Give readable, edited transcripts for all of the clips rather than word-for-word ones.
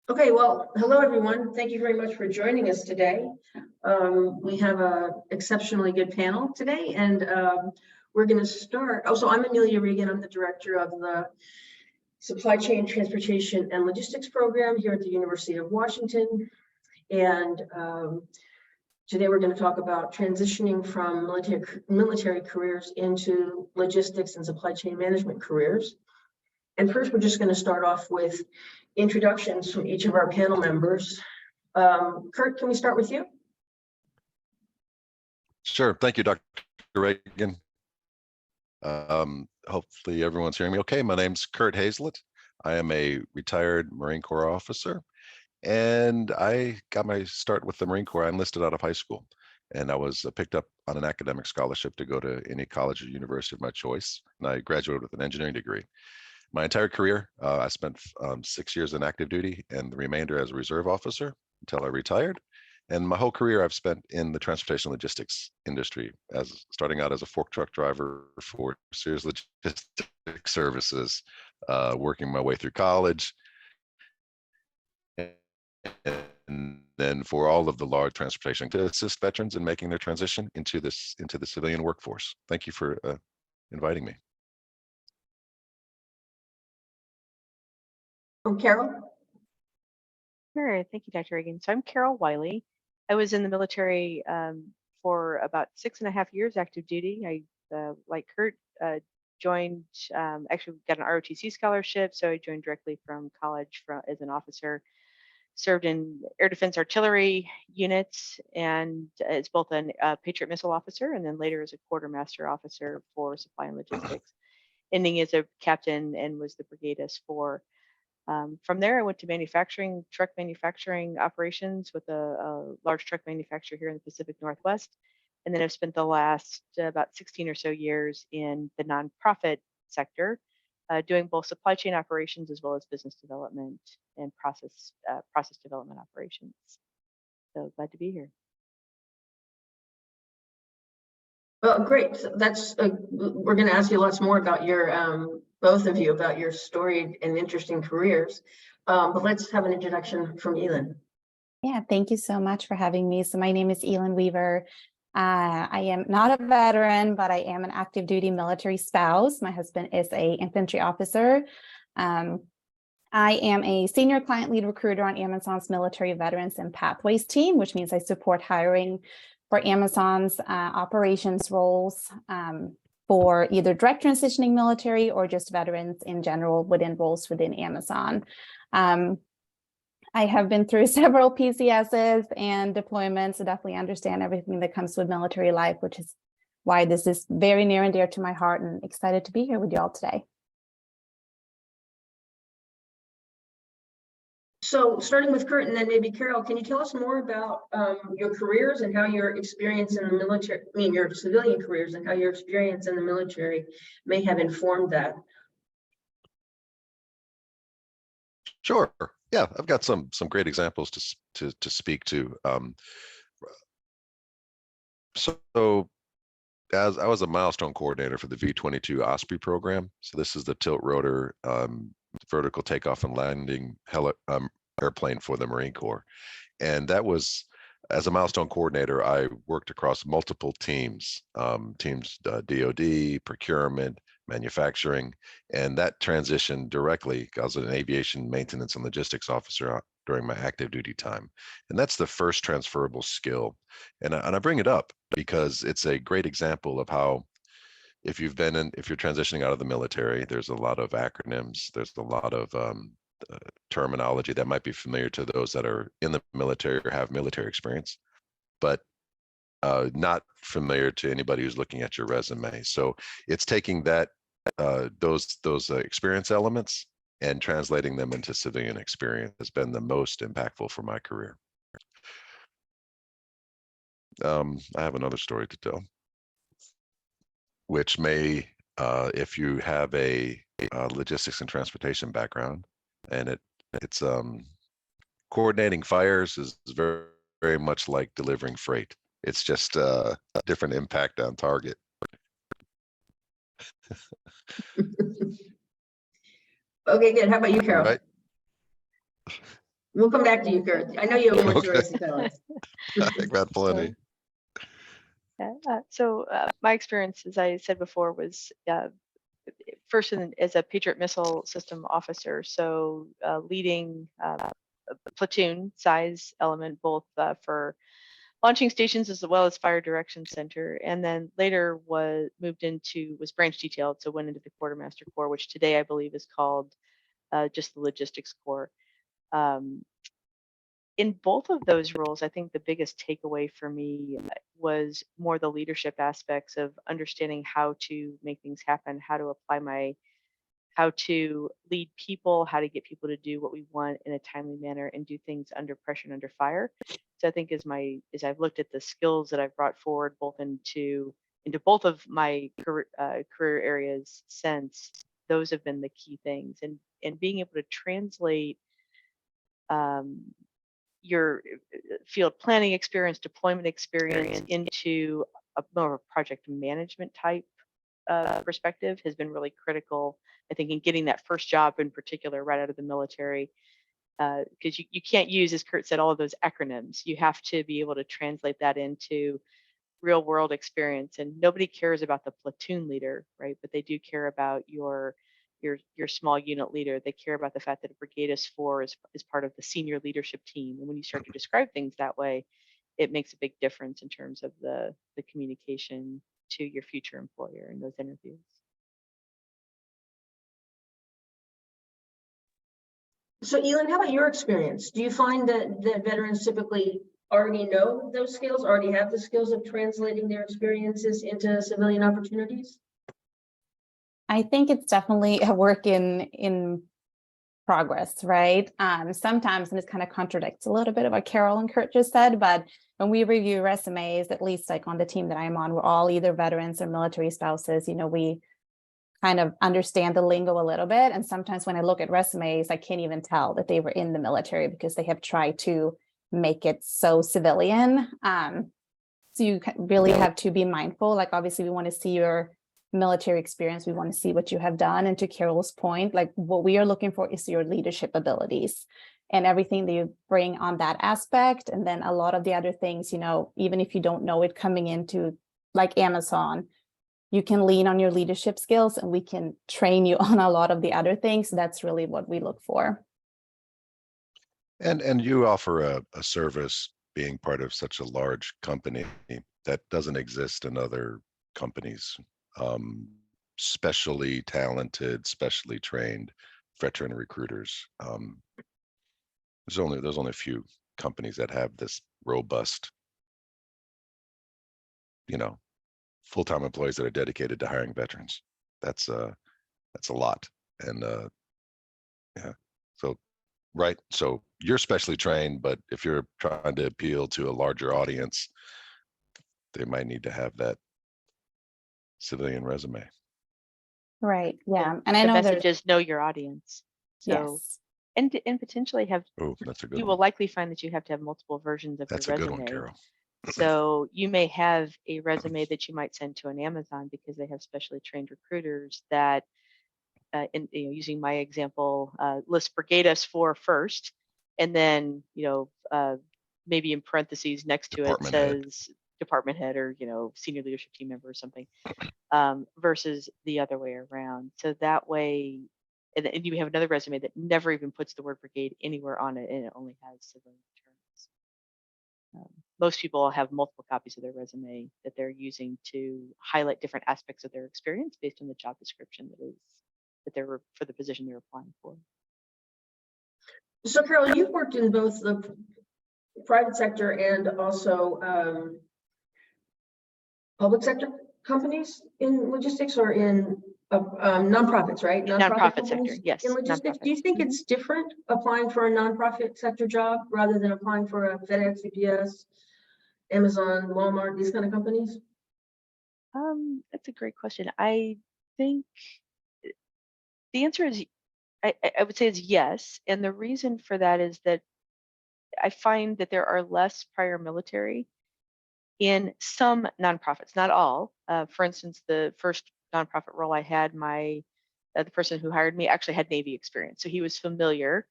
Okay, well, hello everyone. Thank you very much for joining us today. We have an exceptionally good panel today, and we're going to start. Oh, so I'm Amelia Regan. I'm the director of the Supply Chain, Transportation, and Logistics program here at the University of Washington. And today we're going to talk about transitioning from military careers into logistics and supply chain management careers. And first, we're just going to start off with introductions from each of our panel members. Kurt, can we start with you? Sure. Thank you, Dr. Reagan. Hopefully everyone's hearing me okay. My name's Kurt Hazlett. I am a retired Marine Corps officer, and I got my start with the Marine Corps. I enlisted out of high school, and I was picked up on an academic scholarship to go to any college or university of my choice, and I graduated with an engineering degree. My entire career, I spent 6 years in active duty and the remainder as a reserve officer until I retired. And my whole career I've spent in the transportation logistics industry, as starting out as a fork truck driver for Sears Logistics Services, working my way through college, and then for all of the large transportation to assist veterans in making their transition into the civilian workforce. Thank you for inviting me. Carol? Sure. Thank you, Dr. Reagan. So I'm Carol Wiley. I was in the military for about 6.5 years active duty. I, like Kurt, joined, actually got an ROTC scholarship. So I joined directly from college as an officer, served in air defense artillery units, and as both a Patriot missile officer, and then later as a quartermaster officer for supply and logistics, ending as a captain and was the brigade S4. From there, I went to truck manufacturing operations with a large truck manufacturer here in the Pacific Northwest. And then I've spent the last about 16 or so years in the nonprofit sector, doing both supply chain operations as well as business development and process development operations. So glad to be here. Well, great. So that's we're going to ask you lots more about your both of you about your storied and interesting careers. But let's have an introduction from Elin. Yeah, thank you so much for having me. So my name is Elin Weaver. I am not a veteran, but I am an active duty military spouse. My husband is an infantry officer. I am a senior client lead recruiter on Amazon's military veterans and pathways team, which means I support hiring for Amazon's operations roles for either direct transitioning military or just veterans in general within roles within Amazon. I have been through several PCSs and deployments, so definitely understand everything that comes with military life, which is why this is very near and dear to my heart, and excited to be here with you all today. So starting with Kurt and then maybe Carol, can you tell us more about your careers and how your experience in the military, your civilian careers and how your experience in the military may have informed that? Sure. Yeah, I've got some great examples to speak to. So as I was a milestone coordinator for the V-22 Osprey program. So this is the tilt rotor vertical takeoff and landing airplane for the Marine Corps. And that was, as a milestone coordinator, I worked across multiple teams, DOD, procurement, manufacturing, and that transitioned directly. I was an aviation maintenance and logistics officer during my active duty time. And that's the first transferable skill. And I bring it up because it's a great example of how, if you're transitioning out of the military, there's a lot of acronyms, there's a lot of terminology that might be familiar to those that are in the military or have military experience, but not familiar to anybody who's looking at your resume. So it's taking that those experience elements and translating them into civilian experience has been the most impactful for my career. I have another story to tell, which may, if you have a logistics and transportation background, and it's coordinating fires is very, very much like delivering freight. It's just a different impact on target. Okay, good. How about you, Carol? Right. We'll come back to you, Kurt. I know you have more Okay. stories to tell us. I've got plenty. Yeah. My experience, as I said before, was first as a Patriot missile system officer. So leading a platoon size element, both for launching stations as well as fire direction center, and then later was branch detailed, so went into the quartermaster corps, which today I believe is called just the logistics corps. In both of those roles, I think the biggest takeaway for me was more the leadership aspects of understanding how to make things happen, how to lead people, how to get people to do what we want in a timely manner and do things under pressure and under fire. So I think as I've looked at the skills that I've brought forward both into both of my career areas since, those have been the key things, and being able to translate your field planning experience, deployment experience into more of a project management type perspective has been really critical, I think, in getting that first job in particular right out of the military. Because you can't use, as Kurt said, all of those acronyms. You have to be able to translate that into real world experience. And nobody cares about the platoon leader, right? But they do care about your small unit leader. They care about the fact that a brigade is part of the senior leadership team. And when you start to describe things that way, it makes a big difference in terms of the communication to your future employer in those interviews. So Elin, how about your experience? Do you find that veterans typically already know those skills, already have the skills of translating their experiences into civilian opportunities? I think it's definitely a work in progress, right? Sometimes, and this kind of contradicts a little bit of what Carol and Kurt just said, but when we review resumes, at least like on the team that I'm on, we're all either veterans or military spouses. We kind of understand the lingo a little bit. And sometimes when I look at resumes, I can't even tell that they were in the military because they have tried to make it so civilian. So you really have to be mindful. Like, obviously, we want to see your military experience. We want to see what you have done. And to Carol's point, like, what we are looking for is your leadership abilities and everything that you bring on that aspect. And then a lot of the other things, even if you don't know it coming into like Amazon, you can lean on your leadership skills and we can train you on a lot of the other things. That's really what we look for. And you offer a service being part of such a large company that doesn't exist in other companies. Specially talented, specially trained veteran recruiters. There's only a few companies that have this robust, full-time employees that are dedicated to hiring veterans. That's a lot. And yeah, so right. So you're specially trained, but if you're trying to appeal to a larger audience, they might need to have that civilian resume. Right. Yeah. And I the know message is know your audience. So yes. and potentially have, That's a good you one. will likely find that you have to have multiple versions of That's your a good resume. one, Carol. So you may have a resume that you might send to an Amazon because they have specially trained recruiters that, using my example, list brigade S4 first, and then maybe in parentheses next to it says department head or senior leadership team member or something, versus the other way around. So that way, and you have another resume that never even puts the word brigade anywhere on it, and it only has civilian terms. Most people have multiple copies of their resume that they're using to highlight different aspects of their experience based on the job description that they're for the position they're applying for. So Carol, you've worked in both the private sector and also public sector companies in logistics, or in nonprofits, right? Nonprofit sector, yes. In logistics, do you think it's different applying for a nonprofit sector job rather than applying for a FedEx, UPS, Amazon, Walmart, these kind of companies? That's a great question. I think the answer is, I would say is yes. And the reason for that is that I find that there are less prior military in some nonprofits, not all. For instance, the first nonprofit role I had, the person who hired me actually had Navy experience. So he was familiar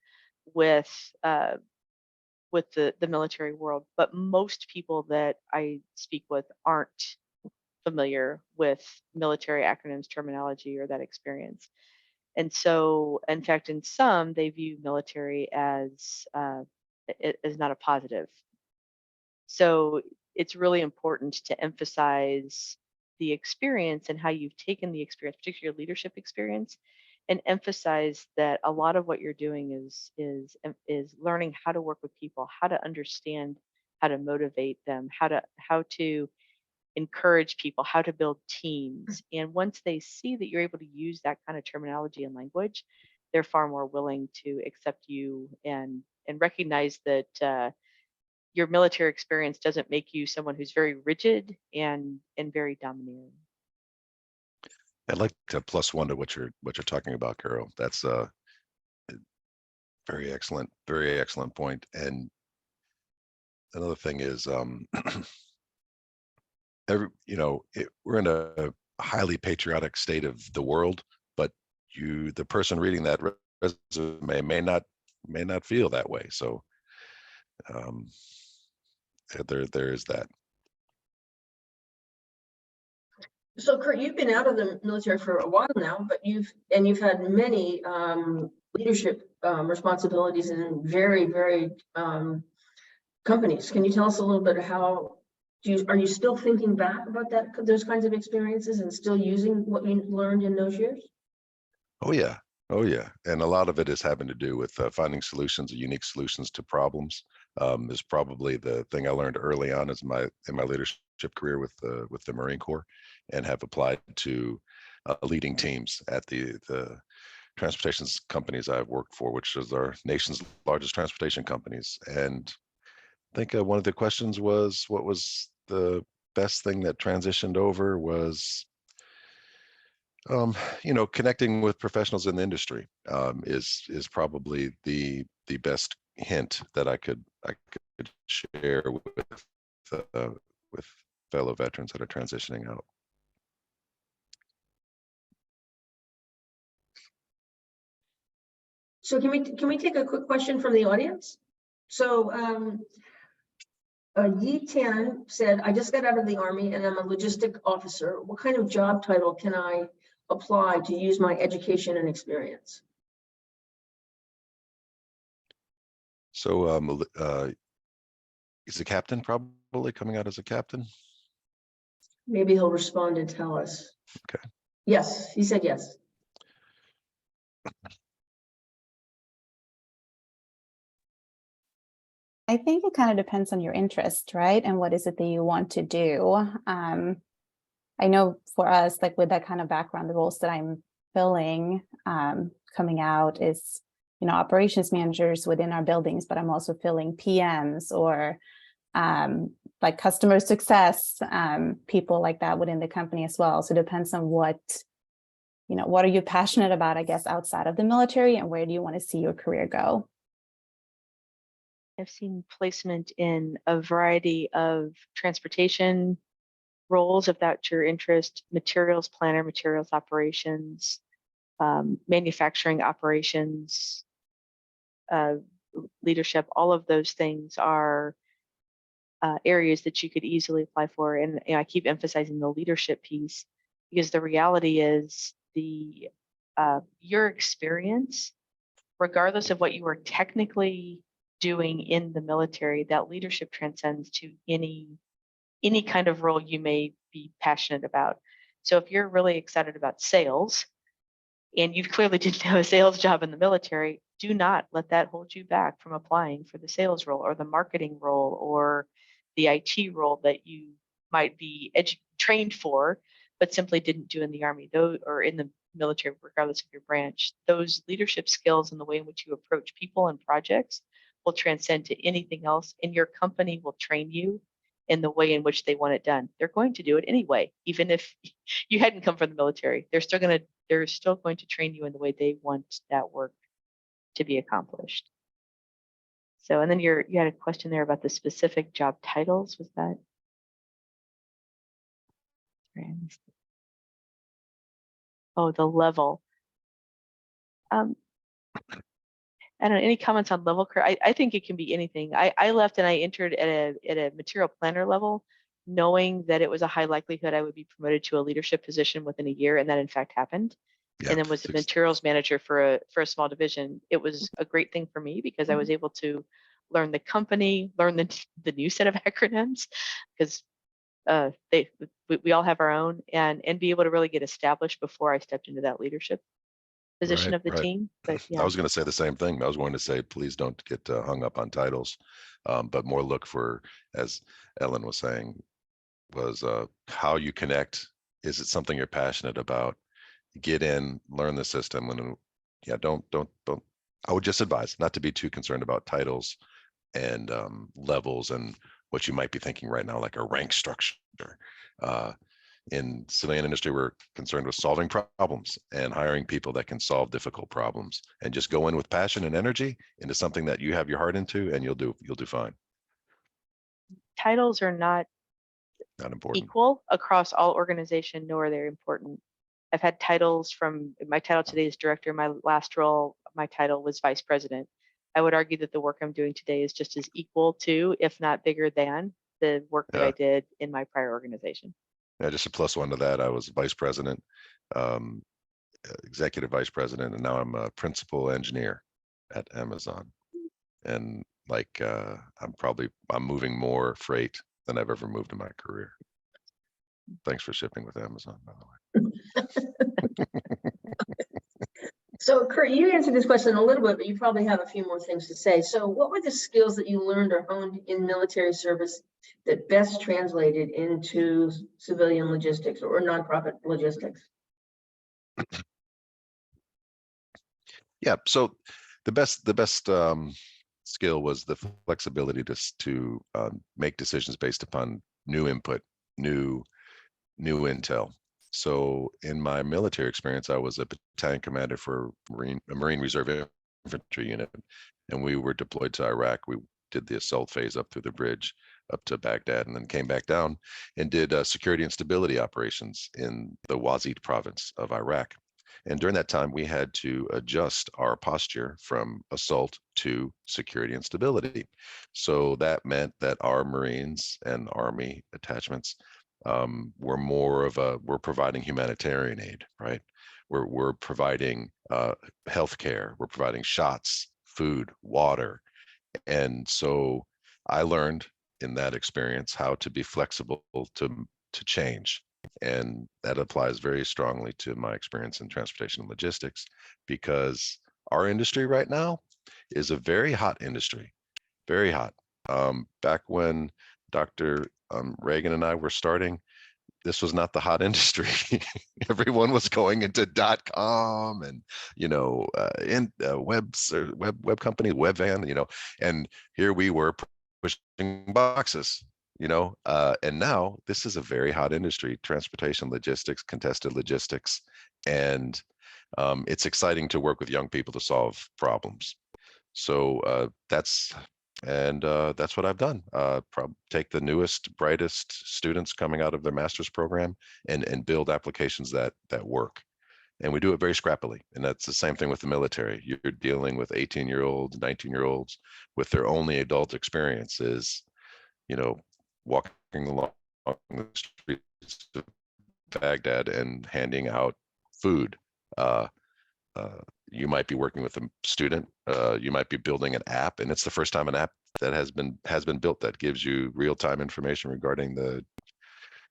with with the military world, but most people that I speak with aren't familiar with military acronyms, terminology, or that experience. And so, in fact, in some, they view military as not a positive. So it's really important to emphasize the experience and how you've taken the experience, particularly your leadership experience, and emphasize that a lot of what you're doing is learning how to work with people, how to understand, how to motivate them, how to encourage people, how to build teams. And once they see that you're able to use that kind of terminology and language, they're far more willing to accept you and recognize that your military experience doesn't make you someone who's very rigid and very domineering. I'd like to plus one to what you're talking about, Carol. That's a very excellent point. And another thing is, we're in a highly patriotic state of the world, but the person reading that resume may not feel that way. So there is that. So Kurt, you've been out of the military for a while now, but you've had many leadership responsibilities in very companies. Can you tell us a little bit how are you still thinking back about those kinds of experiences and still using what you learned in those years? Oh yeah, and a lot of it is having to do with finding solutions, unique solutions to problems. Is probably the thing I learned early on in my leadership career with the Marine Corps, and have applied to leading teams at the transportation companies I've worked for, which is our nation's largest transportation companies. And I think one of the questions was, what was the best thing that transitioned over? Was connecting with professionals in the industry is probably the best hint that I could share with fellow veterans that are transitioning out. So can we take a quick question from the audience? So Yi-Tian said, I just got out of the Army and I'm a logistic officer. What kind of job title can I apply to use my education and experience? So he's a captain, probably coming out as a captain. Maybe he'll respond and tell us. Okay. Yes, he said yes. I think it kind of depends on your interest, right? And what is it that you want to do? I know for us, like with that kind of background, the roles that I'm filling coming out is, operations managers within our buildings, but I'm also filling PMs or like customer success, people like that within the company as well. So it depends on what are you passionate about, I guess, outside of the military, and where do you want to see your career go? I've seen placement in a variety of transportation roles, if that's your interest, materials planner, materials operations, manufacturing operations, leadership. All of those things are areas that you could easily apply for. And I keep emphasizing the leadership piece, because the reality is your experience, regardless of what you are technically doing in the military, that leadership transcends to any kind of role you may be passionate about. So if you're really excited about sales and you clearly didn't have a sales job in the military, do not let that hold you back from applying for the sales role or the marketing role or the IT role that you might be trained for, but simply didn't do in the Army, or in the military, regardless of your branch. Those leadership skills and the way in which you approach people and projects will transcend to anything else, and your company will train you in the way in which they want it done. They're going to do it anyway, even if you hadn't come from the military. They're still going to train you in the way they want that work to be accomplished. So, and then you had a question there about the specific job titles. Was that? Oh, the level. I don't know, any comments on level career? I think it can be anything. I left and I entered at a material planner level, knowing that it was a high likelihood I would be promoted to a leadership position within a year, and that in fact happened. Yeah, And then was the materials manager for a small division. It was a great thing for me because I was able to learn the company, learn the new set of acronyms, because we all have our own, and be able to really get established before I stepped into that leadership position of the team. But yeah, I was going to say the same thing. I was going to say, please don't get hung up on titles, but more look for, as Ellen was saying, was how you connect. Is it something you're passionate about? Get in, learn the system, and yeah, don't. I would just advise not to be too concerned about titles and levels and what you might be thinking right now, like a rank structure. In civilian industry, we're concerned with solving problems and hiring people that can solve difficult problems, and just go in with passion and energy into something that you have your heart into, and you'll do fine. titles are not Important. equal across all organization, nor are they important. I've had titles from, my title today is director. My last role, my title was vice president. I would argue that the work I'm doing today is just as equal to, if not bigger than, the work that I did in my prior organization. Yeah, just a +1 to that. I was vice president, executive vice president, and now I'm a principal engineer at Amazon. And like, I'm moving more freight than I've ever moved in my career. Thanks for shipping with Amazon, by the way. So Kurt, you answered this question a little bit, but you probably have a few more things to say. So what were the skills that you learned or honed in military service that best translated into civilian logistics or nonprofit logistics? Yeah, so the best skill was the flexibility to make decisions based upon new input, new intel. So in my military experience, I was a battalion commander for a Marine Reserve Infantry unit, and we were deployed to Iraq. We did the assault phase up through the bridge up to Baghdad, and then came back down and did security and stability operations in the Wazid province of Iraq. And during that time, we had to adjust our posture from assault to security and stability. So that meant that our Marines and Army attachments we're more of we're providing humanitarian aid, right? We're providing healthcare, we're providing shots, food, water. And so I learned in that experience how to be flexible to change. And that applies very strongly to my experience in transportation and logistics, because our industry right now is a very hot industry, very hot. Back when Dr. Reagan and I were starting, this was not the hot industry. Everyone was going into .com and, web company, web van, and here we were pushing boxes, and now this is a very hot industry, transportation, logistics, contested logistics. And it's exciting to work with young people to solve problems. So that's what I've done. Take the newest, brightest students coming out of their master's program and build applications that work. And we do it very scrappily. And that's the same thing with the military. You're dealing with 18-year-olds, 19-year-olds with their only adult experience is, walking along the streets of Baghdad and handing out food. You might be working with a student, you might be building an app, and it's the first time an app that has been built that gives you real-time information regarding the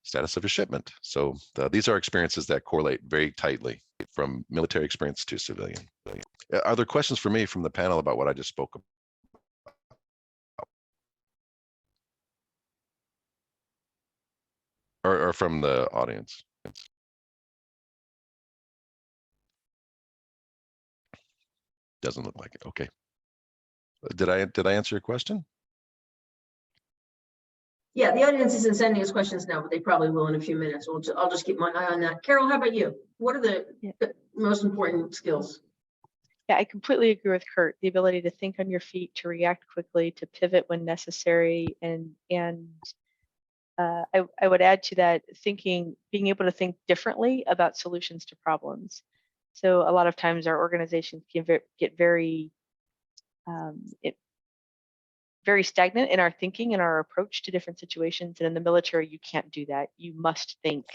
status of your shipment. So these are experiences that correlate very tightly from military experience to civilian. Are there questions for me from the panel about what I just spoke about? Or from the audience? Doesn't look like it. Okay. Did I answer your question? Yeah, the audience isn't sending us questions now, but they probably will in a few minutes. I'll just keep my eye on that. Carol, how about you? What are the most important skills? Yeah, I completely agree with Kurt. The ability to think on your feet, to react quickly, to pivot when necessary, and I would add to that being able to think differently about solutions to problems. So a lot of times our organizations get very it very stagnant in our thinking and our approach to different situations. And in the military, you can't do that. You must think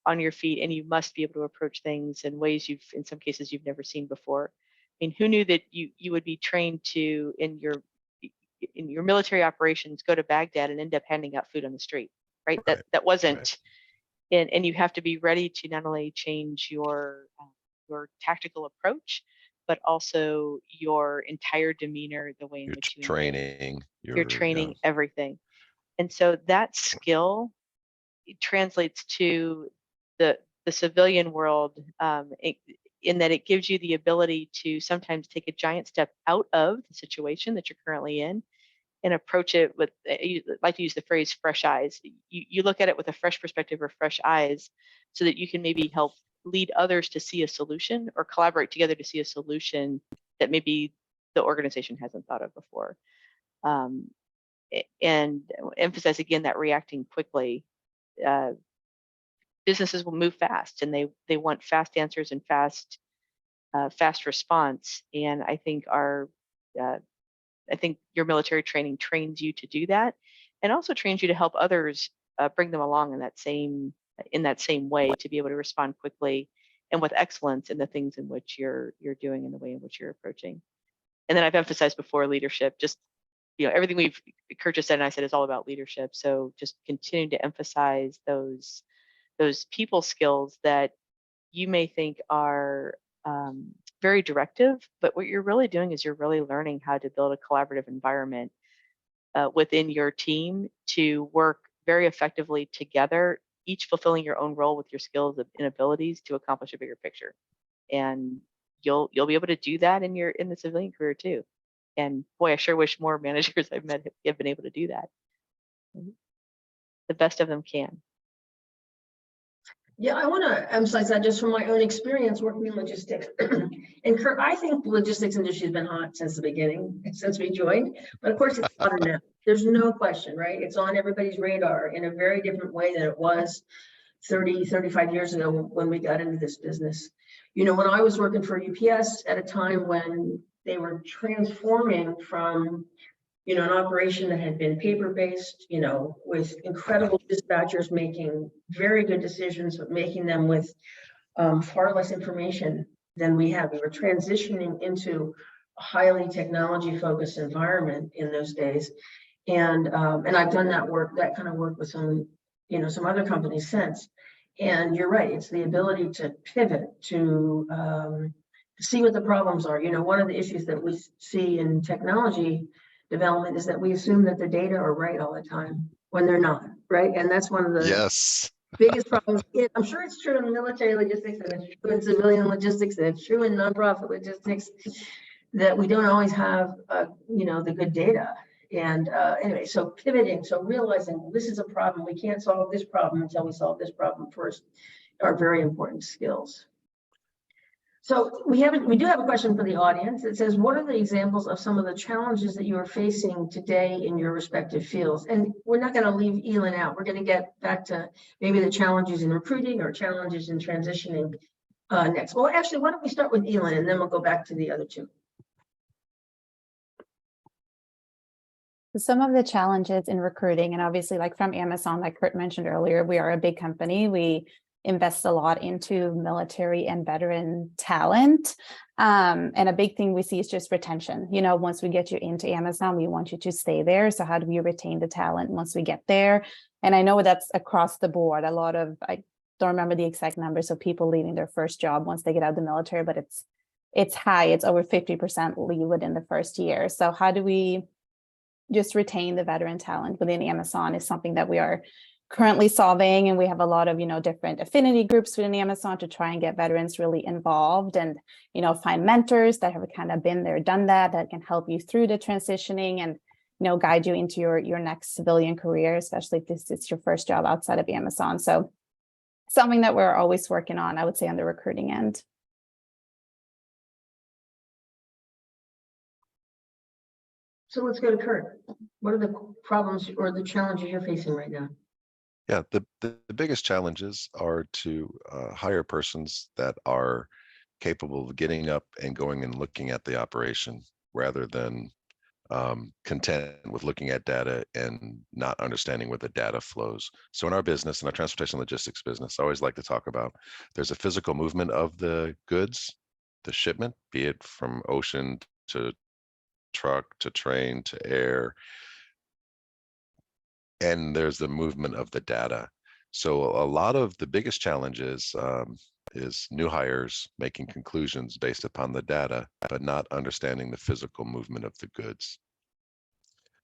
on your feet, and you must be able to approach things in ways in some cases you've never seen before. I mean, who knew that you would be trained to in your military operations go to Baghdad and end up handing out food on the street, right? That wasn't, and you have to be ready to not only change your tactical approach, but also your entire demeanor, the way in which you training, your training, everything. And so that skill translates to the civilian world, in that it gives you the ability to sometimes take a giant step out of the situation that you're currently in and approach it with, I like to use the phrase fresh eyes. You look at it with a fresh perspective or fresh eyes, so that you can maybe help lead others to see a solution or collaborate together to see a solution that maybe the organization hasn't thought of before. And emphasize again that reacting quickly. Businesses will move fast, and they want fast answers and fast response. And I think your military training trains you to do that, and also trains you to help others bring them along in that same way, to be able to respond quickly and with excellence in the things in which you're doing and the way in which you're approaching. And then I've emphasized before leadership, just everything Kurt just said and I said is all about leadership. So just continuing to emphasize those people skills that you may think are very directive, but what you're really doing is you're really learning how to build a collaborative environment within your team to work very effectively together, each fulfilling your own role with your skills and abilities to accomplish a bigger picture. And you'll be able to do that in the civilian career too. And boy, I sure wish more managers I've met have been able to do that. The best of them can. Yeah, I want to emphasize that just from my own experience working in logistics. And Kurt, I think the logistics industry has been hot since the beginning, since we joined. But of course, it's hotter now. There's no question, right? It's on everybody's radar in a very different way than it was 30, 35 years ago when we got into this business. When I was working for UPS at a time when they were transforming from an operation that had been paper-based, with incredible dispatchers making very good decisions, but making them with far less information than we have. We were transitioning into a highly technology-focused environment in those days. And I've done that kind of work with some other companies since. And you're right, it's the ability to pivot, to see what the problems are. One of the issues that we see in technology development is that we assume that the data are right all the time when they're not, right? And that's one of the biggest problems. I'm sure it's true in military logistics, and it's true in civilian logistics, and it's true in nonprofit logistics, that we don't always have the good data. And anyway, so pivoting, so realizing this is a problem, we can't solve this problem until we solve this problem first, are very important skills. So we do have a question for the audience. It says, what are the examples of some of the challenges that you are facing today in your respective fields? And we're not going to leave Elin out. We're going to get back to maybe the challenges in recruiting or challenges in transitioning next. Well, actually, why don't we start with Elin, and then we'll go back to the other two. Some of the challenges in recruiting, and obviously like from Amazon, like Kurt mentioned earlier, we are a big company. We invest a lot into military and veteran talent. And a big thing we see is just retention. Once we get you into Amazon, we want you to stay there. So how do we retain the talent once we get there? And I know that's across the board. I don't remember the exact numbers of people leaving their first job once they get out of the military, but it's high. It's over 50% leave within the first year. So how do we just retain the veteran talent within Amazon is something that we are currently solving. And we have a lot of, different affinity groups within Amazon to try and get veterans really involved and, find mentors that have kind of been there, done that can help you through the transitioning and, guide you into your next civilian career, especially if this is your first job outside of Amazon. So something that we're always working on, I would say, on the recruiting end. So let's go to Kurt. What are the problems or the challenges you're facing right now? Yeah, the biggest challenges are to hire persons that are capable of getting up and going and looking at the operation rather than content with looking at data and not understanding where the data flows. So in our business, in our transportation logistics business, I always like to talk about there's a physical movement of the goods, the shipment, be it from ocean to truck to train to air, and there's the movement of the data. So a lot of the biggest challenges is new hires making conclusions based upon the data, but not understanding the physical movement of the goods.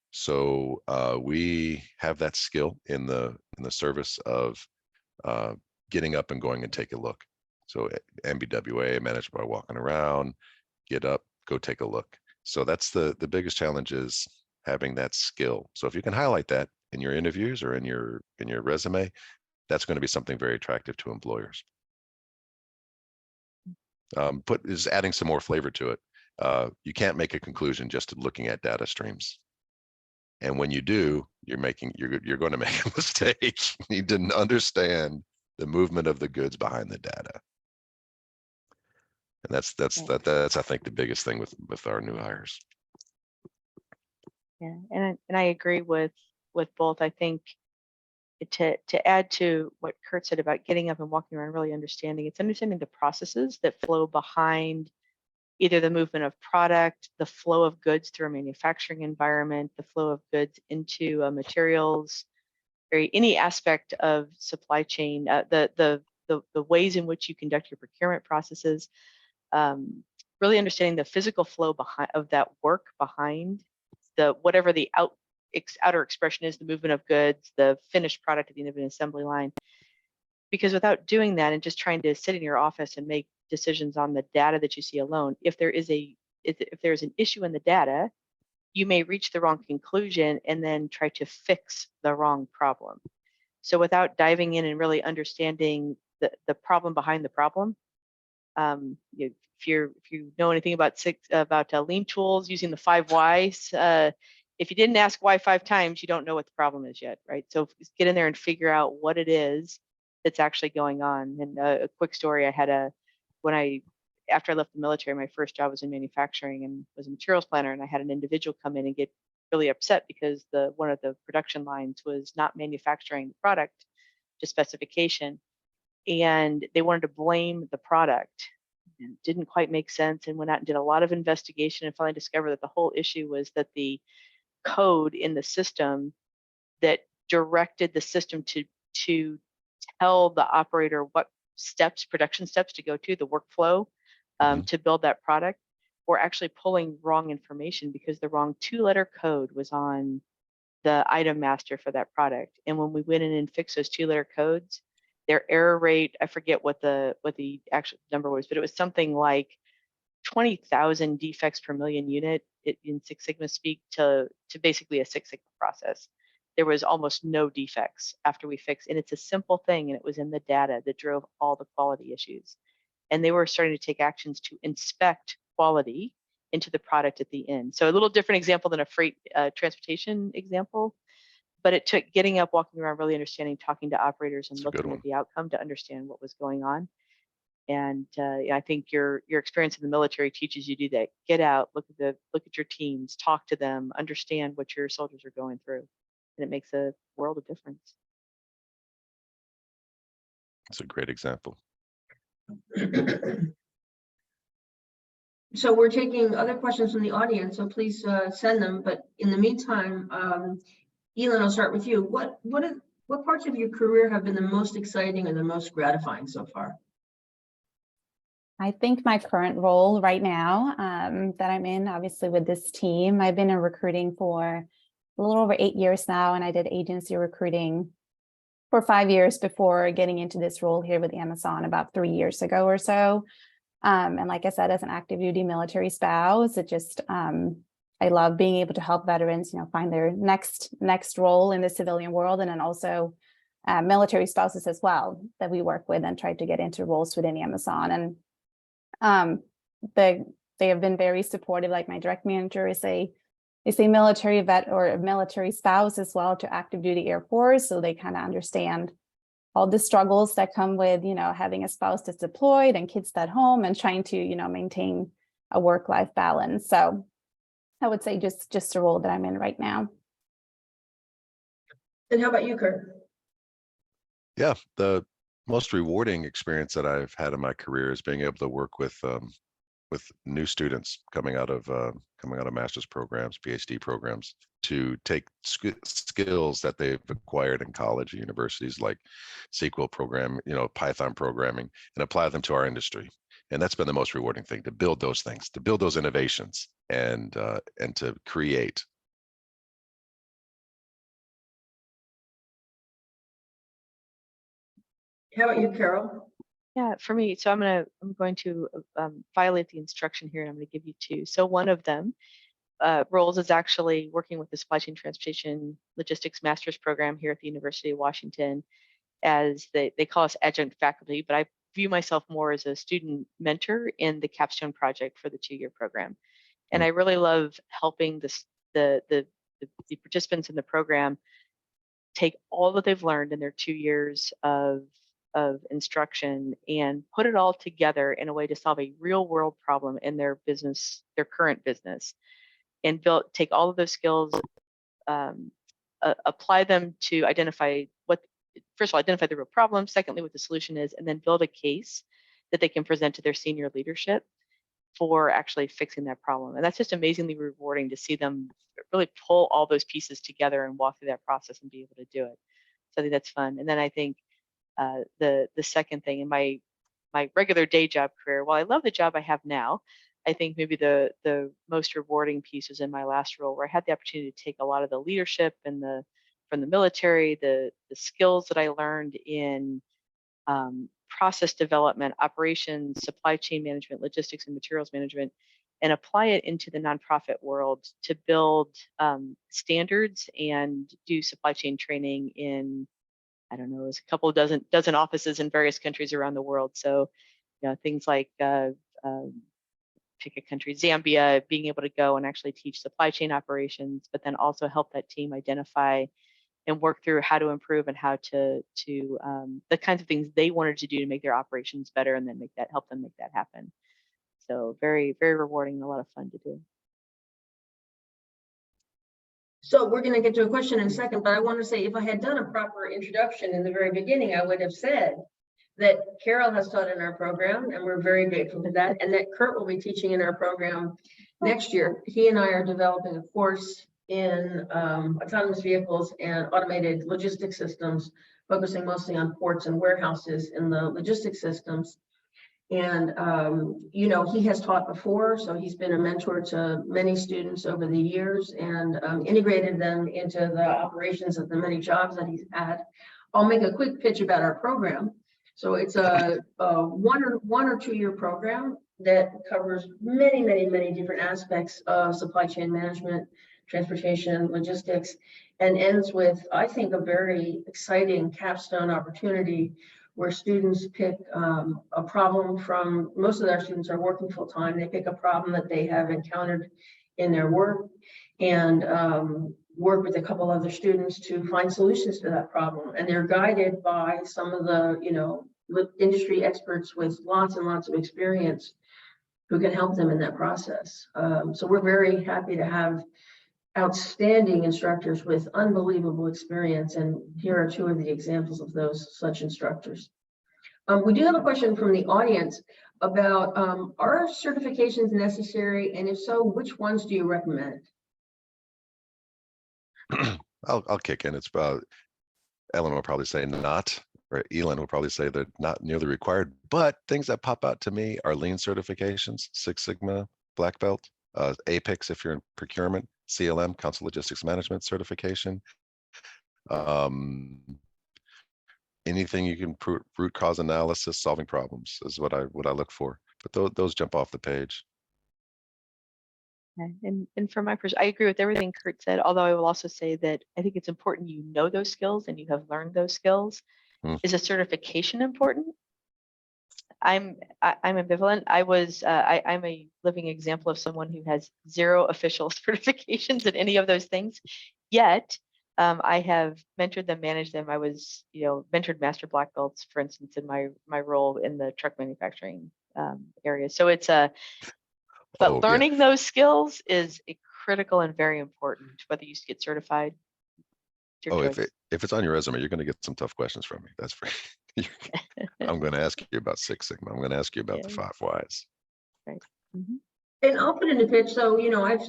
So we have that skill in the service of getting up and going and take a look. So MBWA, managed by walking around, get up, go take a look. So that's the biggest challenge, is having that skill. So if you can highlight that in your interviews or in your resume, that's going to be something very attractive to employers. Is adding some more flavor to it. You can't make a conclusion just looking at data streams. And when you do, you're going to make a mistake. You need to understand the movement of the goods behind the data. And that's I think the biggest thing with our new hires. Yeah, and I agree with both. I think to add to what Kurt said about getting up and walking around, really understanding the processes that flow behind either the movement of product, the flow of goods through a manufacturing environment, the flow of goods into materials, or any aspect of supply chain, the ways in which you conduct your procurement processes, really understanding the physical flow of that work behind whatever the outer expression is, the movement of goods, the finished product at the end of an assembly line. Because without doing that and just trying to sit in your office and make decisions on the data that you see alone, if there's an issue in the data, you may reach the wrong conclusion and then try to fix the wrong problem. So without diving in and really understanding the problem behind the problem, if you know anything about lean tools using the 5 whys, if you didn't ask why 5 times, you don't know what the problem is yet, right? So just get in there and figure out what it is that's actually going on. And a quick story, I had after I left the military, my first job was in manufacturing and was a materials planner, and I had an individual come in and get really upset because one of the production lines was not manufacturing the product to specification, and they wanted to blame the product. It didn't quite make sense, and went out and did a lot of investigation and finally discovered that the whole issue was that the code in the system that directed the system to tell the operator what production steps to go to, the workflow to build that product, were actually pulling wrong information because the wrong 2-letter code was on the item master for that product. And when we went in and fixed those 2-letter codes, their error rate, I forget what the actual number was, but it was something like 20,000 defects per million unit in Six Sigma speak to basically a Six Sigma process. There was almost no defects after we fixed, and it's a simple thing, and it was in the data that drove all the quality issues. And they were starting to take actions to inspect quality into the product at the end. So a little different example than a freight transportation example, but it took getting up, walking around, really understanding, talking to operators, and looking at the outcome to understand what was going on. And I think your experience in the military teaches you to do that. Get out, look at your teams, talk to them, understand what your soldiers are going through, and it makes a world of difference. It's a great example. So we're taking other questions from the audience, so please send them. But in the meantime, Elin, I'll start with you. What parts of your career have been the most exciting and the most gratifying so far? I think my current role right now that I'm in, obviously with this team, I've been in recruiting for a little over 8 years now, and I did agency recruiting for 5 years before getting into this role here with Amazon about 3 years ago or so. And like I said, as an active duty military spouse, I love being able to help veterans, find their next role in the civilian world, and then also military spouses as well that we work with and try to get into roles within Amazon. And they have been very supportive. Like my direct manager is a military vet or a military spouse as well to active duty Air Force, so they kind of understand all the struggles that come with having a spouse that's deployed and kids at home and trying to maintain a work-life balance. So I would say just a role that I'm in right now. And how about you, Kurt? Yeah, the most rewarding experience that I've had in my career is being able to work with new students coming out of master's programs, PhD programs, to take skills that they've acquired in college and universities, like SQL program, Python programming, and apply them to our industry. And that's been the most rewarding thing, to build those things, to build those innovations, and to create. How about you, Carol? Yeah, for me, so I'm going to violate the instruction here, and I'm going to give you two. So one of them roles is actually working with the Supply Chain Transportation Logistics Master's Program here at the University of Washington, as they call us adjunct faculty, but I view myself more as a student mentor in the capstone project for the 2-year program. And I really love helping the participants in the program take all that they've learned in their 2 years of instruction and put it all together in a way to solve a real world problem in their business, their current business, and take all of those skills, apply them to identify first of all, identify the real problem, secondly, what the solution is, and then build a case that they can present to their senior leadership for actually fixing that problem. And that's just amazingly rewarding to see them really pull all those pieces together and walk through that process and be able to do it. So I think that's fun. And then I think the second thing in my regular day job career, while I love the job I have now, I think maybe the most rewarding piece was in my last role, where I had the opportunity to take a lot of the leadership and from the military, the skills that I learned in process development, operations, supply chain management, logistics, and materials management, and apply it into the nonprofit world to build standards and do supply chain training in, I don't know, it's a couple of dozen offices in various countries around the world. So, things like pick a country, Zambia, being able to go and actually teach supply chain operations, but then also help that team identify and work through how to improve and how to the kinds of things they wanted to do to make their operations better, and then help them make that happen. So very, very rewarding and a lot of fun to do. So we're going to get to a question in a second, but I want to say, if I had done a proper introduction in the very beginning, I would have said that Carol has taught in our program, and we're very grateful for that, and that Kurt will be teaching in our program next year. He and I are developing a course in autonomous vehicles and automated logistics systems, focusing mostly on ports and warehouses in the logistics systems. And, he has taught before, so he's been a mentor to many students over the years, and integrated them into the operations of the many jobs that he's had. I'll make a quick pitch about our program. So it's a 1 or 2 year program that covers many, many, many different aspects of supply chain management, transportation, logistics, and ends with, I think, a very exciting capstone opportunity where students pick a problem from, most of our students are working full time. They pick a problem that they have encountered in their work, and work with a couple other students to find solutions to that problem. And they're guided by some of the, industry experts with lots and lots of experience who can help them in that process. So we're very happy to have outstanding instructors with unbelievable experience. And here are 2 of the examples of those such instructors. We do have a question from the audience about, are certifications necessary? And if so, which ones do you recommend? I'll kick in. It's about, Ellen will probably say not, or Elin will probably say they're not nearly required, but things that pop out to me are lean certifications, Six Sigma, Black Belt, APIX if you're in procurement, CLM, Council Logistics Management certification. Anything you can root cause analysis, solving problems is what I look for. But those jump off the page. And from my perspective, I agree with everything Kurt said, although I will also say that I think it's important you know those skills and you have learned those skills. Is a certification important? I'm ambivalent. I'm a living example of someone who has 0 official certifications in any of those things. Yet I have mentored them, managed them. I was, mentored master black belts, for instance, in my role in the truck manufacturing area. So it's but learning those skills is critical and very important, whether you get certified. It's your Oh, choice. if it's on your resume, you're going to get some tough questions from me. That's for I'm going to ask you about Six Sigma. I'm going to ask you about the Yeah. 5 whys. Right. Mhm. And I'll put in a pitch. So, I've,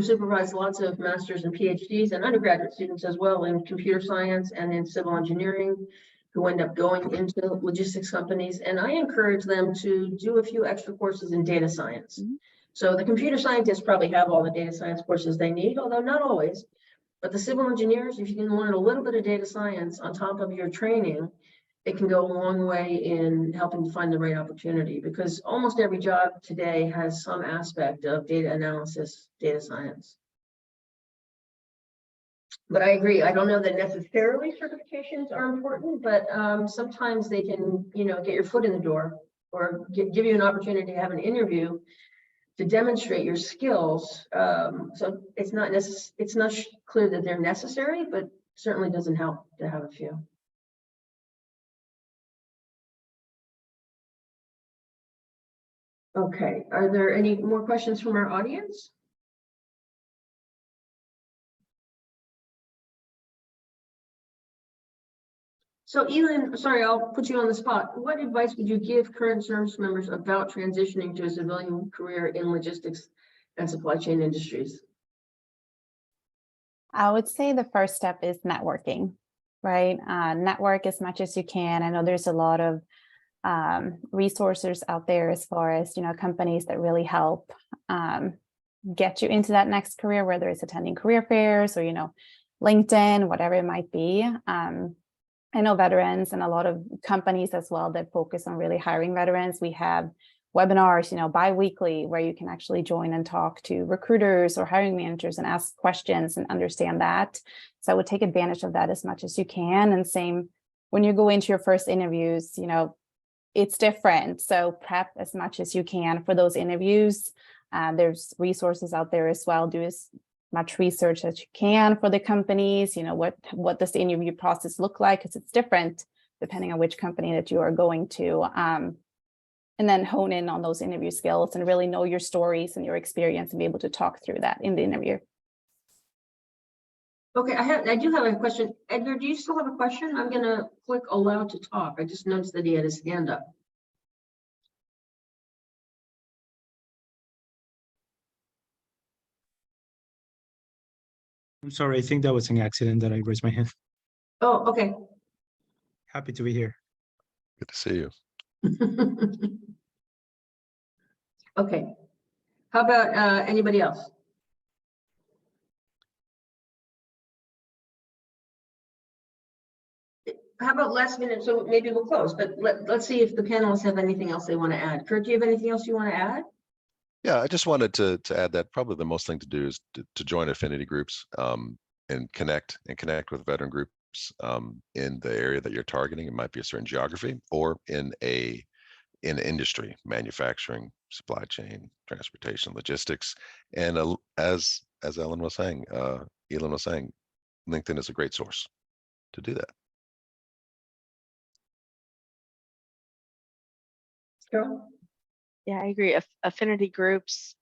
supervised lots of masters and PhDs and undergraduate students as well in computer science and in civil engineering who end up going into logistics companies. And I encourage them to do a few extra courses in data science. Mhm. So the computer scientists probably have all the data science courses they need, although not always. But the civil engineers, if you can learn a little bit of data science on top of your training, it can go a long way in helping to find the right opportunity, because almost every job today has some aspect of data analysis, data science. But I agree. I don't know that necessarily certifications are important, but sometimes they can, get your foot in the door or give you an opportunity to have an interview to demonstrate your skills. So it's not clear that they're necessary, but certainly doesn't help to have a few. Okay, are there any more questions from our audience? So Elin, sorry, I'll put you on the spot. What advice would you give current service members about transitioning to a civilian career in logistics and supply chain industries? I would say the first step is networking, right? Network as much as you can. I know there's a lot of resources out there as far as, companies that really help get you into that next career, whether it's attending career fairs or, LinkedIn, whatever it might be. I know veterans and a lot of companies as well that focus on really hiring veterans. We have webinars, bi-weekly, where you can actually join and talk to recruiters or hiring managers and ask questions and understand that. So I would take advantage of that as much as you can. And same when you go into your first interviews, it's different. So prep as much as you can for those interviews. There's resources out there as well. Do as much research as you can for the companies. What does the interview process look like? Because it's different depending on which company that you are going to. And then hone in on those interview skills and really know your stories and your experience and be able to talk through that in the interview. Okay, I do have a question. Edgar, do you still have a question? I'm gonna click allow to talk. I just noticed that he had his hand up. I'm sorry, I think that was an accident that I raised my hand. Oh, okay. Happy to be here. Good to see you. Okay. How about anybody else? How about last minute? So maybe we'll close, but let's see if the panelists have anything else they want to add. Kurt, do you have anything else you want to add? Yeah, I just wanted to add that probably the most thing to do is to join affinity groups and connect with veteran groups in the area that you're targeting. It might be a certain geography or in industry, manufacturing, supply chain, transportation, logistics. And as Elin was saying, LinkedIn is a great source to do that. Carol? Yeah, I agree. Affinity groups.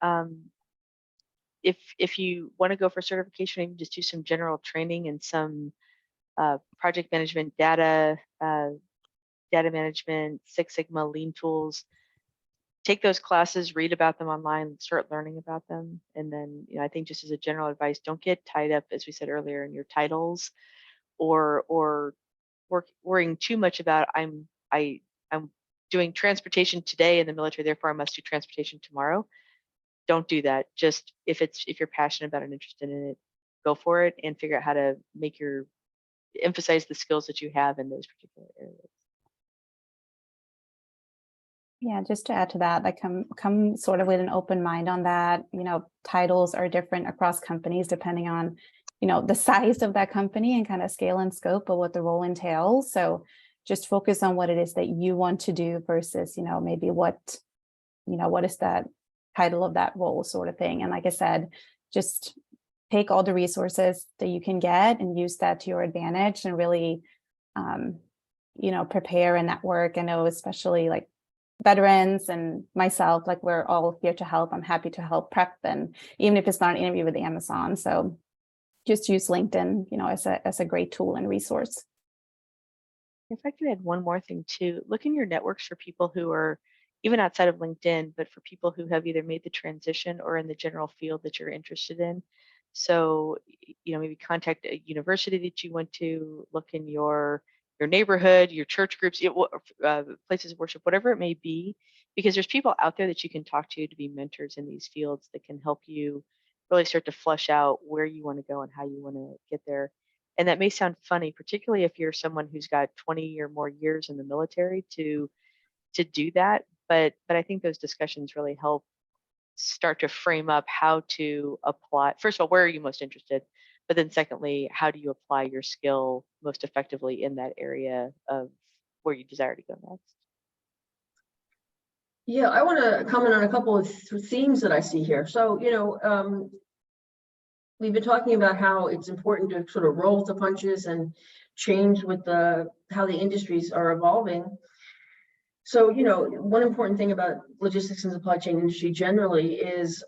If you want to go for certification, even just do some general training and some project management, data management, Six Sigma, Lean tools. Take those classes, read about them online, start learning about them, and then I think just as a general advice, don't get tied up, as we said earlier, in your titles, or worrying too much about I'm doing transportation today in the military, therefore I must do transportation tomorrow. Don't do that. Just if you're passionate about it and interested in it, go for it and figure out how to emphasize the skills that you have in those particular areas. Yeah, just to add to that, like come sort of with an open mind on that. Titles are different across companies depending on, the size of that company and kind of scale and scope of what the role entails. So just focus on what it is that you want to do versus, maybe what is that title of that role sort of thing. And like I said, just take all the resources that you can get and use that to your advantage and really, prepare and network. I know especially like veterans and myself, like we're all here to help. I'm happy to help prep, and even if it's not an interview with Amazon. So just use LinkedIn, as a great tool and resource. If I could add one more thing too, look in your networks for people who are even outside of LinkedIn, but for people who have either made the transition or in the general field that you're interested in. So, maybe contact a university that you went to, look in your neighborhood, your church groups, places of worship, whatever it may be, because there's people out there that you can talk to be mentors in these fields that can help you really start to flesh out where you want to go and how you want to get there. And that may sound funny, particularly if you're someone who's got 20 or more years in the military to do that. But I think those discussions really help start to frame up how to apply. First of all, where are you most interested? But then secondly, how do you apply your skill most effectively in that area of where you desire to go next? Yeah, I want to comment on a couple of themes that I see here. So, we've been talking about how it's important to sort of roll with the punches and change with how the industries are evolving. So, one important thing about logistics and supply chain industry generally is,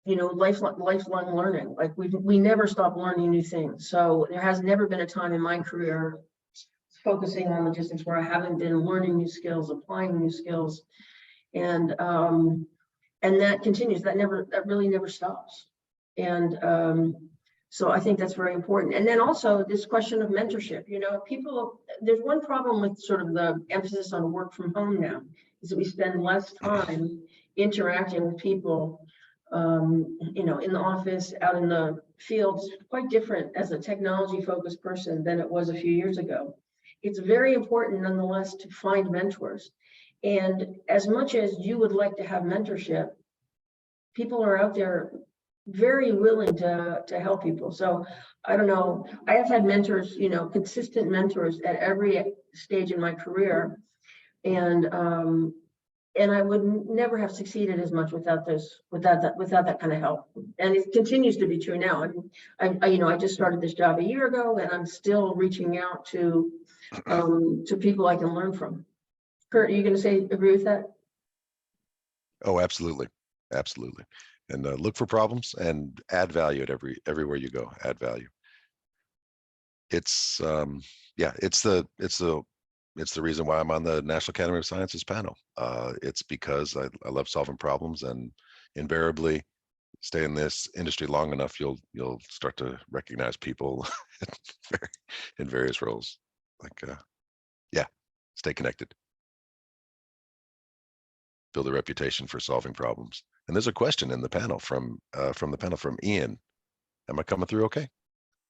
lifelong learning. Like we never stop learning new things. So there has never been a time in my career focusing on logistics where I haven't been learning new skills, applying new skills, and that continues. That really never stops. And so I think that's very important. And then also this question of mentorship. There's one problem with sort of the emphasis on work from home now, is that we spend less time interacting with people, in the office, out in the fields. Quite different as a technology-focused person than it was a few years ago. It's very important nonetheless to find mentors. And as much as you would like to have mentorship, people are out there very willing to help people. So I don't know, I have had mentors, consistent mentors at every stage in my career. And I would never have succeeded as much without that kind of help. And it continues to be true now. I just started this job a year ago, and I'm still reaching out to people I can learn from. Kurt, are you going to agree with that? Oh, absolutely. Absolutely. And look for problems and add value at everywhere you go. Add value. It's it's the reason why I'm on the National Academy of Sciences panel. It's because I love solving problems, and invariably stay in this industry long enough, you'll start to recognize people in various roles. Like, stay connected. Build a reputation for solving problems. And there's a question in the panel from Ian. Am I coming through okay?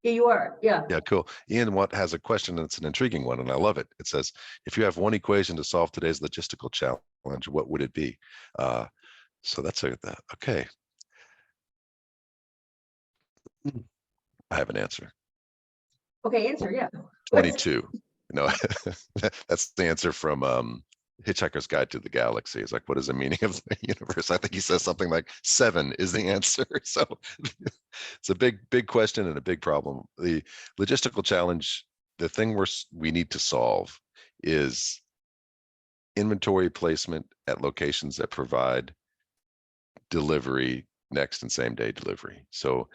Yeah, you are. Yeah. Yeah, cool. Ian has a question, and it's an intriguing one, and I love it. It says, if you have one equation to solve today's logistical challenge, what would it be? So that's okay. I have an answer. Okay, answer, yeah. 22. No, that's the answer from Hitchhiker's Guide to the Galaxy. It's like, what is the meaning of the universe? I think he says something like 7 is the answer. So it's a big question and a big problem. The logistical challenge, the thing we need to solve is inventory placement at locations that provide delivery, next and same day delivery. So,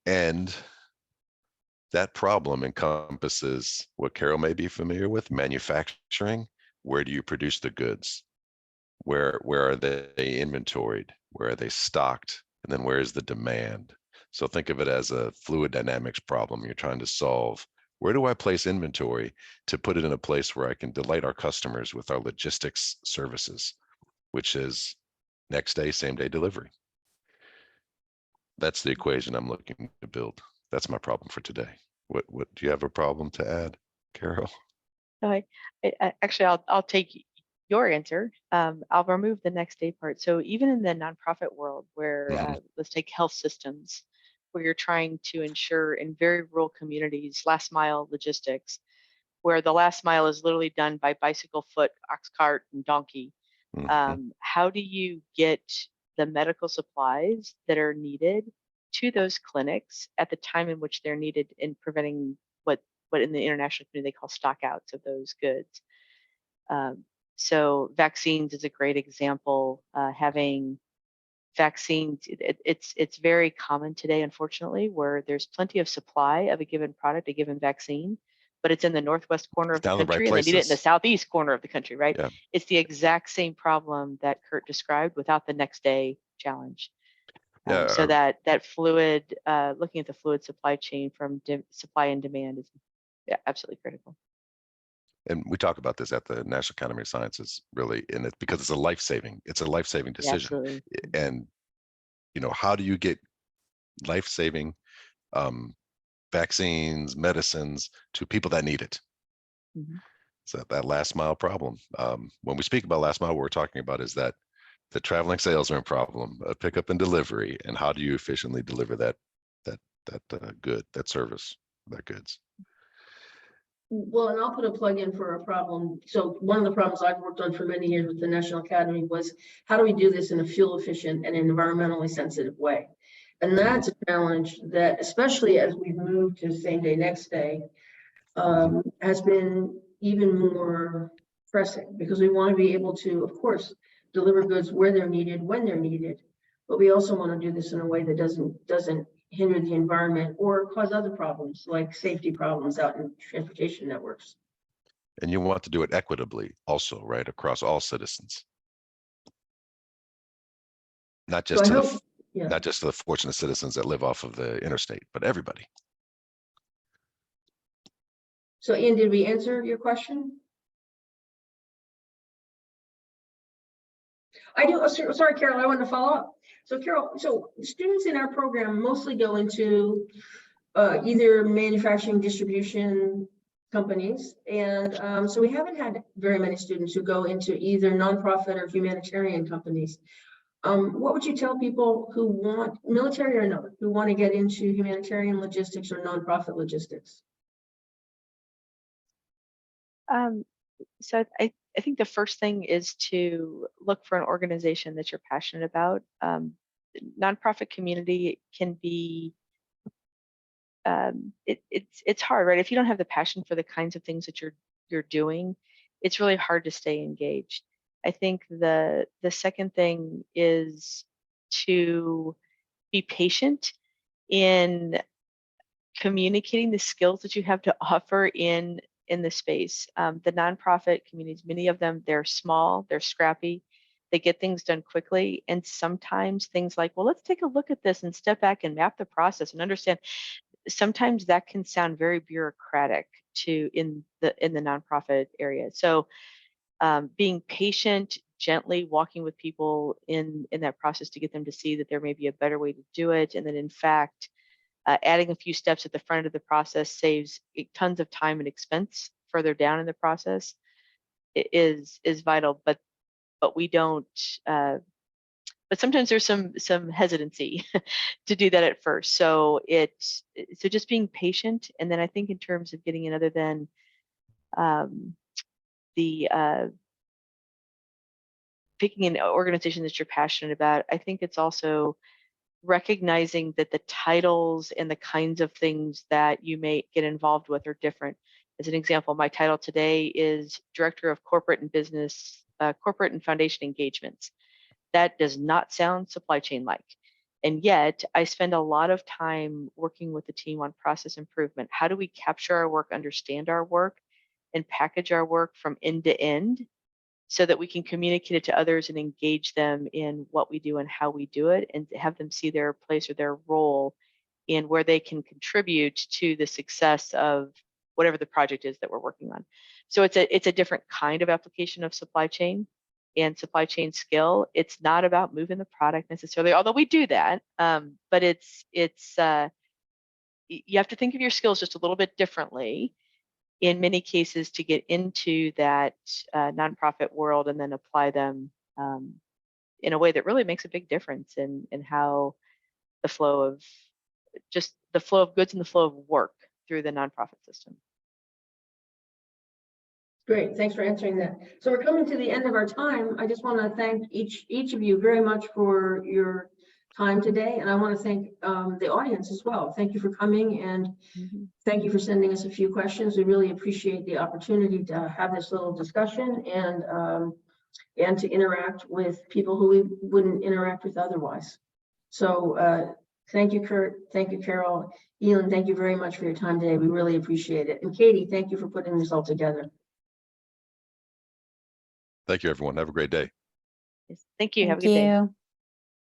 and that problem encompasses what Carol may be familiar with, manufacturing. Where do you produce the goods? Where are they inventoried? Where are they stocked? And then where is the demand? So think of it as a fluid dynamics problem you're trying to solve. Where do I place inventory to put it in a place where I can delight our customers with our logistics services, which is next day, same day delivery? That's the equation I'm looking to build. That's my problem for today. What do you have a problem to add, Carol? Actually, I'll take your answer. I'll remove the next day part. So even in the nonprofit world, where let's take health systems, where you're trying to ensure in very rural communities last mile logistics, where the last mile is literally done by bicycle, foot, ox cart, and donkey. How do you get the medical supplies that are needed to those clinics at the time in which they're needed in preventing what in the international community they call stockouts of those goods? So vaccines is a great example. Having vaccines, it's very common today, unfortunately, where there's plenty of supply of a given product, a given vaccine, but it's in the northwest corner of the Down the right country, and they need it in the places. southeast corner of the country, right? Yeah. It's the exact same problem that Kurt described without the next day challenge. Yeah, So that fluid, looking at the fluid supply chain from supply and demand is absolutely critical. and we talk about this at the National Academy of Sciences, really, and it's because it's a life-saving Yeah, decision. absolutely. And how do you get life-saving vaccines, medicines to people that need it? Mhm. So that last mile problem. When we speak about last mile, what we're talking about is that the traveling salesman problem, pickup and delivery, and how do you efficiently deliver that good, that service, that goods. Well, and I'll put a plug in for a problem. So one of the problems I've worked on for many years with the National Academy was how do we do this in a fuel efficient and environmentally sensitive way? And that's a challenge that, especially as we've moved to same day, next day, has been even more pressing because we want to be able to, of course, deliver goods where they're needed, when they're needed, but we also want to do this in a way that doesn't hinder the environment or cause other problems like safety problems out in transportation networks. And you want to do it equitably also, right, across all citizens. Not just So I to hope, yeah. not just to the fortunate citizens that live off of the interstate, but everybody. So Ian, did we answer your question? I do. Sorry, Carol, I wanted to follow up. So Carol, so students in our program mostly go into either manufacturing distribution companies. And so we haven't had very many students who go into either nonprofit or humanitarian companies. What would you tell people who want, military or no, who want to get into humanitarian logistics or nonprofit logistics? So I think the first thing is to look for an organization that you're passionate about. Nonprofit community can be, it's hard, right? If you don't have the passion for the kinds of things that you're doing, it's really hard to stay engaged. I think the second thing is to be patient in communicating the skills that you have to offer in the space. The nonprofit communities, many of them, they're small, they're scrappy, they get things done quickly, and sometimes things like, well, let's take a look at this and step back and map the process and understand. Sometimes that can sound very bureaucratic in the nonprofit area. So being patient, gently walking with people in that process to get them to see that there may be a better way to do it, and that in fact adding a few steps at the front of the process saves tons of time and expense further down in the process is vital. But we don't. But sometimes there's some hesitancy to do that at first. So just being patient, and then I think in terms of getting in, other than picking an organization that you're passionate about, I think it's also recognizing that the titles and the kinds of things that you may get involved with are different. As an example, my title today is Director of Corporate and Foundation Engagements. That does not sound supply chain like. And yet I spend a lot of time working with the team on process improvement. How do we capture our work, understand our work, and package our work from end to end so that we can communicate it to others and engage them in what we do and how we do it, and have them see their place or their role in where they can contribute to the success of whatever the project is that we're working on. So it's a different kind of application of supply chain and supply chain skill. It's not about moving the product necessarily, although we do that. But you have to think of your skills just a little bit differently in many cases to get into that nonprofit world, and then apply them in a way that really makes a big difference in how the flow of goods and the flow of work through the nonprofit system. Great, thanks for answering that. So we're coming to the end of our time. I just want to thank each of you very much for your time today. And I want to thank the audience as well. Thank you for coming, and thank you for sending us a few questions. We really appreciate the opportunity to have this little discussion and to interact with people who we wouldn't interact with otherwise. So thank you, Kurt. Thank you, Carol. Elin, thank you very much for your time today. We really appreciate it. And Katie, thank you for putting this all together. Thank you, everyone. Have a great day. Yes, thank you. Have a Thank good day. you.